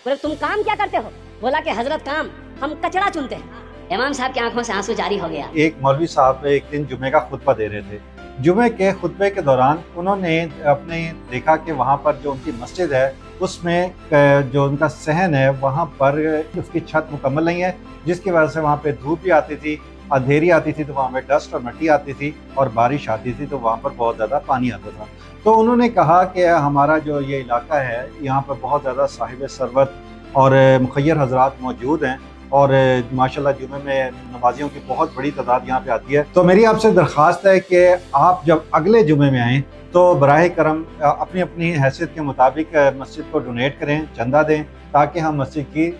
بولے تم کام کیا کرتے ہو؟ بولا کہ حضرت کام ہم کچڑا چنتے ہیں۔ امام صاحب کی آنکھوں سے آنسو جاری ہو گیا۔ ایک مولوی صاحب ایک دن جمعے کا خطبہ دے رہے تھے۔ جمعے کے خطبے کے دوران انہوں نے اپنے دیکھا کہ وہاں پر جو ان کی مسجد ہے اس میں جو ان کا صحن ہے وہاں پر اس کی چھت مکمل نہیں ہے، جس کی وجہ سے وہاں پہ دھوپ بھی آتی تھی، اندھیری آتی تھی تو وہاں پہ ڈسٹ اور مٹی آتی تھی، اور بارش آتی تھی تو وہاں پر بہت زیادہ پانی آتا تھا۔ تو انہوں نے کہا کہ ہمارا جو یہ علاقہ ہے یہاں پر بہت زیادہ صاحب ثروت اور مخیر حضرات موجود ہیں، اور ماشاءاللہ جمعے میں نمازیوں کی بہت بڑی تعداد یہاں پہ آتی ہے۔ تو میری آپ سے درخواست ہے کہ آپ جب اگلے جمعے میں آئیں تو براہ کرم اپنی اپنی حیثیت کے مطابق مسجد کو ڈونیٹ کریں، چندہ دیں، تاکہ ہم مسجد کی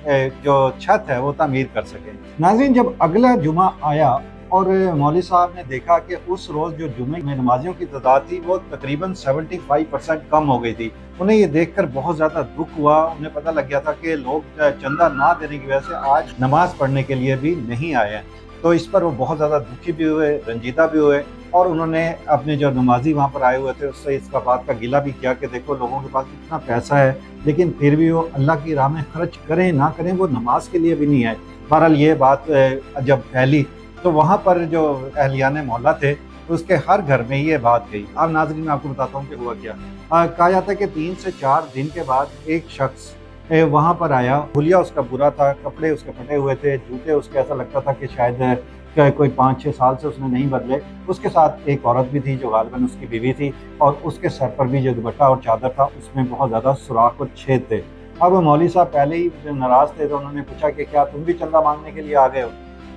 جو چھت ہے وہ تعمیر کر سکیں۔ ناظرین، جب اگلا جمعہ آیا اور مولوی صاحب نے دیکھا کہ اس روز جو جمعے میں نمازیوں کی تعداد تھی وہ تقریباً 75% کم ہو گئی تھی، انہیں یہ دیکھ کر بہت زیادہ دکھ ہوا۔ انہیں پتہ لگ گیا تھا کہ لوگ چندہ نہ دینے کی وجہ سے آج نماز پڑھنے کے لیے بھی نہیں آئے ہیں۔ تو اس پر وہ بہت زیادہ دکھی بھی ہوئے، رنجیدہ بھی ہوئے، اور انہوں نے اپنے جو نمازی وہاں پر آئے ہوئے تھے اس سے اس کا بات کا گلہ بھی کیا کہ دیکھو لوگوں کے پاس اتنا پیسہ ہے لیکن پھر بھی وہ اللہ کی راہ میں خرچ کریں نہ کریں، وہ نماز کے لیے بھی نہیں آئے۔ بہرحال یہ بات جب پھیلی تو وہاں پر جو اہلیان محلہ تھے اس کے ہر گھر میں یہ بات گئی۔ اب ناظرین میں آپ کو بتاتا ہوں کہ ہوا کیا۔ کہا جاتا ہے کہ 3 سے 4 دن کے بعد ایک شخص وہاں پر آیا، حلیہ اس کا برا تھا، کپڑے اس کے پھٹے ہوئے تھے، جوتے اس کے ایسا لگتا تھا کہ شاید کوئی 5-6 سال سے اس نے نہیں بدلے۔ اس کے ساتھ ایک عورت بھی تھی جو غالباً اس کی بیوی تھی، اور اس کے سر پر بھی جو دوپٹہ اور چادر تھا اس میں بہت زیادہ سوراخ اور چھید تھے۔ اب مولوی صاحب پہلے ہی ناراض تھے تو انہوں نے پوچھا کہ کیا تم بھی چندہ مانگنے کے لیے آ گئے ہو؟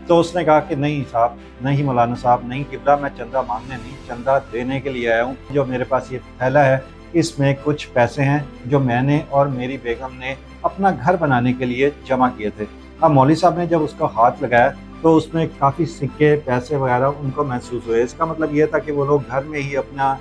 تو اس نے کہا کہ نہیں صاحب، نہیں مولانا صاحب، نہیں قبلہ، میں چندہ مانگنے نہیں، چندہ دینے کے لیے آیا ہوں۔ جو میرے پاس یہ تھیلا ہے اس میں کچھ پیسے ہیں جو میں نے اور میری بیگم نے اپنا گھر بنانے کے لیے جمع کیے تھے۔ اب مولوی صاحب نے جب اس کا ہاتھ لگایا تو اس میں کافی سکے، پیسے وغیرہ ان کو محسوس ہوئے۔ اس کا مطلب یہ تھا کہ وہ لوگ گھر میں ہی اپنا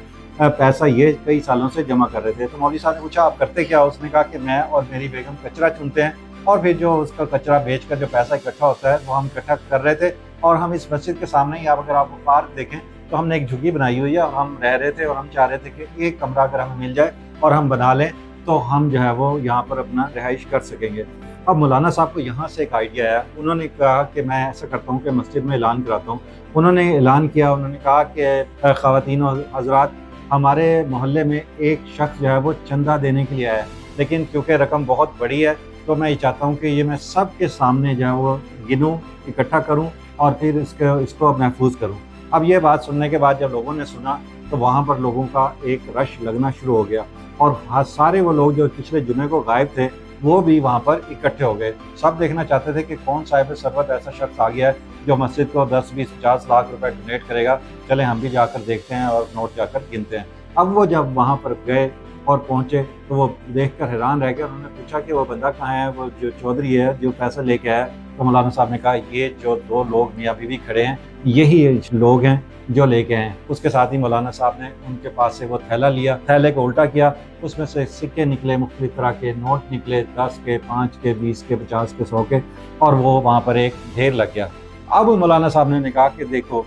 پیسہ یہ کئی سالوں سے جمع کر رہے تھے۔ تو مولوی صاحب نے پوچھا آپ کرتے کیا؟ اس نے کہا کہ میں اور میری بیگم کچرا چنتے ہیں، اور پھر جو اس کا کچرا بیچ کر جو پیسہ اکٹھا ہوتا ہے وہ ہم اکٹھا کر رہے تھے، اور ہم اس مسجد کے سامنے ہی اگر آپ پارک دیکھیں تو ہم نے ایک جھگی بنائی ہوئی ہے، ہم رہ رہے تھے اور ہم چاہ رہے تھے کہ ایک کمرہ اگر ہمیں مل جائے اور ہم بنا لیں تو ہم جو ہے وہ یہاں پر اپنا رہائش کر سکیں گے۔ اب مولانا صاحب کو یہاں سے ایک آئیڈیا آیا، انہوں نے کہا کہ میں ایسا کرتا ہوں کہ مسجد میں اعلان کراتا ہوں۔ انہوں نے اعلان کیا، انہوں نے کہا کہ خواتین و حضرات، ہمارے محلے میں ایک شخص جو ہے وہ چندہ دینے کے لیے آیا ہے، لیکن کیونکہ رقم بہت بڑی ہے تو میں یہ چاہتا ہوں کہ یہ میں سب کے سامنے جو ہے وہ گنوں، اکٹھا کروں اور پھر اس کو محفوظ کروں۔ اب یہ بات سننے کے بعد جب لوگوں نے سنا تو وہاں پر لوگوں کا ایک رش لگنا شروع ہو گیا، اور سارے وہ لوگ جو پچھلے جمعے کو غائب تھے وہ بھی وہاں پر اکٹھے ہو گئے۔ سب دیکھنا چاہتے تھے کہ کون صاحب ثروت ایسا شخص آ گیا ہے جو مسجد کو 10، 20، 50 لاکھ روپے ڈونیٹ کرے گا، چلیں ہم بھی جا کر دیکھتے ہیں اور نوٹ جا کر گنتے ہیں۔ اب وہ جب وہاں پر گئے اور پہنچے تو وہ دیکھ کر حیران رہ گئے۔ انہوں نے پوچھا کہ وہ بندہ کہاں ہے، وہ جو چودھری ہے جو پیسہ لے کے آیا؟ تو مولانا صاحب نے کہا یہ جو 2 لوگ میاں بیوی کھڑے ہیں یہی لوگ ہیں جو لے کے آئے۔ اس کے ساتھ ہی مولانا صاحب نے ان کے پاس سے وہ تھیلا لیا، تھیلے کو الٹا کیا، اس میں سے سکے نکلے، مختلف طرح کے نوٹ نکلے، 10 کے، 5 کے، 20 کے، 50 کے، 100 کے، اور وہ وہاں پر ایک ڈھیر لگ گیا۔ اب مولانا صاحب نے کہا کہ دیکھو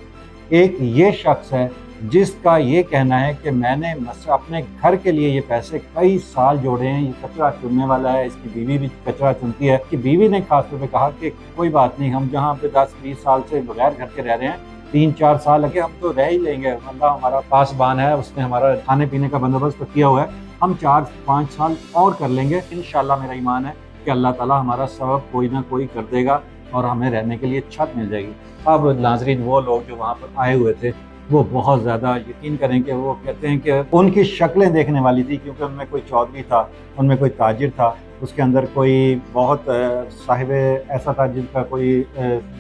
ایک یہ شخص ہے جس کا یہ کہنا ہے کہ میں نے اپنے گھر کے لیے یہ پیسے کئی سال جوڑے ہیں، یہ کچرا چننے والا ہے، اس کی بیوی بھی کچرا چنتی ہے۔ کہ بیوی نے خاص طور پہ کہا کہ کوئی بات نہیں، ہم جہاں پہ 10-20 سال سے بغیر گھر کے رہ رہے ہیں، 3-4 سال لگے ہم تو رہ ہی لیں گے، اللہ ہمارا پاسبان ہے، اس نے ہمارا کھانے پینے کا بندوبست کیا ہوا ہے، ہم 4-5 سال اور کر لیں گے، انشاءاللہ میرا ایمان ہے کہ اللہ تعالیٰ ہمارا سبب کوئی نہ کوئی کر دے گا اور ہمیں رہنے کے لیے چھت مل جائے گی۔ اب ناظرین وہ لوگ جو وہاں پر آئے ہوئے تھے وہ بہت زیادہ یقین کریں کہ وہ کہتے ہیں کہ ان کی شکلیں دیکھنے والی تھی، کیونکہ ان میں کوئی چودھری تھا، ان میں کوئی تاجر تھا، اس کے اندر کوئی بہت صاحب ایسا تھا جن کا کوئی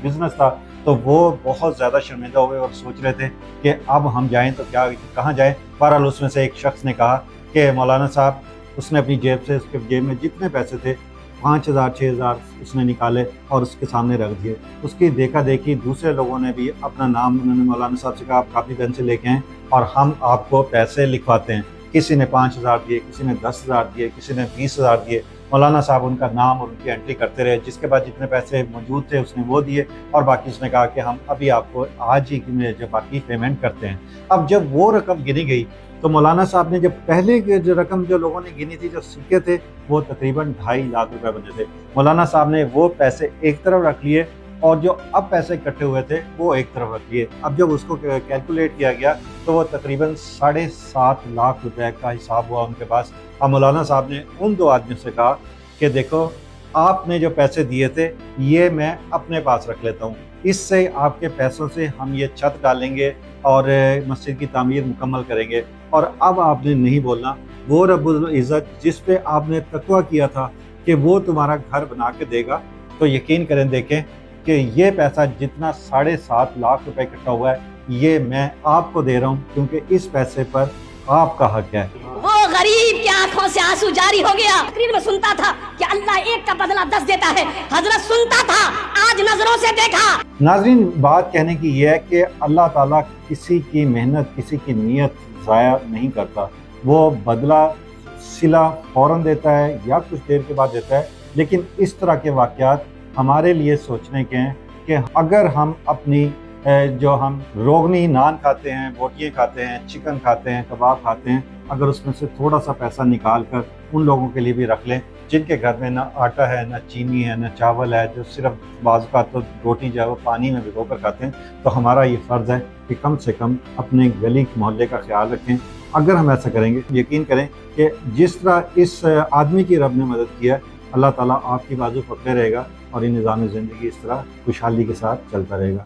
بزنس تھا۔ تو وہ بہت زیادہ شرمندہ ہوئے اور سوچ رہے تھے کہ اب ہم جائیں تو کہاں جائیں۔ بہرحال اس میں سے ایک شخص نے کہا کہ مولانا صاحب، اس نے اپنی جیب سے، اس کے جیب میں جتنے پیسے تھے 5,000 6,000 اس نے نکالے اور اس کے سامنے رکھ دیے۔ اس کی دیکھا دیکھی دوسرے لوگوں نے بھی اپنا نام، انہوں نے مولانا صاحب سے کہا آپ کاپی پین سے لے کے آئیں اور ہم آپ کو پیسے لکھواتے ہیں۔ کسی نے 5,000 دیے، کسی نے 10,000 دیے، کسی نے 20,000 دیے۔ مولانا صاحب ان کا نام اور ان کی انٹری کرتے رہے، جس کے بعد جتنے پیسے موجود تھے اس نے وہ دیے، اور باقی اس نے کہا کہ ہم ابھی آپ کو آج ہی جو باقی پیمنٹ کرتے ہیں۔ اب جب وہ رقم گنی گئی تو مولانا صاحب نے جب پہلے کی جو رقم جو لوگوں نے گنی تھی، جو سکے تھے، وہ تقریباً 2.5 لاکھ روپے بنے تھے۔ مولانا صاحب نے وہ پیسے ایک طرف رکھ لیے اور جو اب پیسے اکٹھے ہوئے تھے وہ ایک طرف رکھ لیے۔ اب جب اس کو کیلکولیٹ کیا گیا تو وہ تقریباً 7.5 لاکھ روپے کا حساب ہوا ان کے پاس۔ اب مولانا صاحب نے ان 2 آدمیوں سے کہا کہ دیکھو، آپ نے جو پیسے دیے تھے یہ میں اپنے پاس رکھ لیتا ہوں، اس سے آپ کے پیسوں سے ہم یہ چھت ڈالیں گے اور مسجد کی تعمیر مکمل کریں گے۔ اور اب آپ نے نہیں بولنا، وہ رب العزت جس پہ آپ نے تقویٰ کیا تھا کہ وہ تمہارا گھر بنا کے دے گا، تو یقین کریں دیکھیں کہ یہ پیسہ جتنا 7.5 لاکھ روپے اکٹھا ہوا ہے یہ میں آپ کو دے رہا ہوں، کیونکہ اس پیسے پر آپ کا حق ہے۔ وہ غریب کی آنکھوں سے آنسو جاری ہو گیا۔ تقریر میں سنتا تھا کہ اللہ ایک کا بدلہ 10 دیتا ہے، حضرت سنتا تھا، آج نظروں سے دیکھا۔ ناظرین، بات کہنے کی یہ ہے کہ اللہ تعالیٰ کسی کی محنت، کسی کی نیت ضائع نہیں کرتا، وہ بدلہ صلہ فوراً دیتا ہے یا کچھ دیر کے بعد دیتا ہے، لیکن اس طرح کے واقعات ہمارے لیے سوچنے کے ہیں کہ اگر ہم اپنی جو ہم روغنی نان کھاتے ہیں، بوٹیاں کھاتے ہیں، چکن کھاتے ہیں، کباب کھاتے ہیں، اگر اس میں سے تھوڑا سا پیسہ نکال کر ان لوگوں کے لیے بھی رکھ لیں جن کے گھر میں نہ آٹا ہے، نہ چینی ہے، نہ چاول ہے، جو صرف بعض اوقات تو روٹی جو ہے وہ پانی میں بھگو کر کھاتے ہیں، تو ہمارا یہ فرض ہے کہ کم سے کم اپنے گلی محلے کا خیال رکھیں۔ اگر ہم ایسا کریں گے، یقین کریں کہ جس طرح اس آدمی کی رب نے مدد کیا، اللہ تعالیٰ آپ کی بازو پکڑے رہے گا اور یہ نظام زندگی اس طرح خوشحالی کے ساتھ چلتا رہے گا۔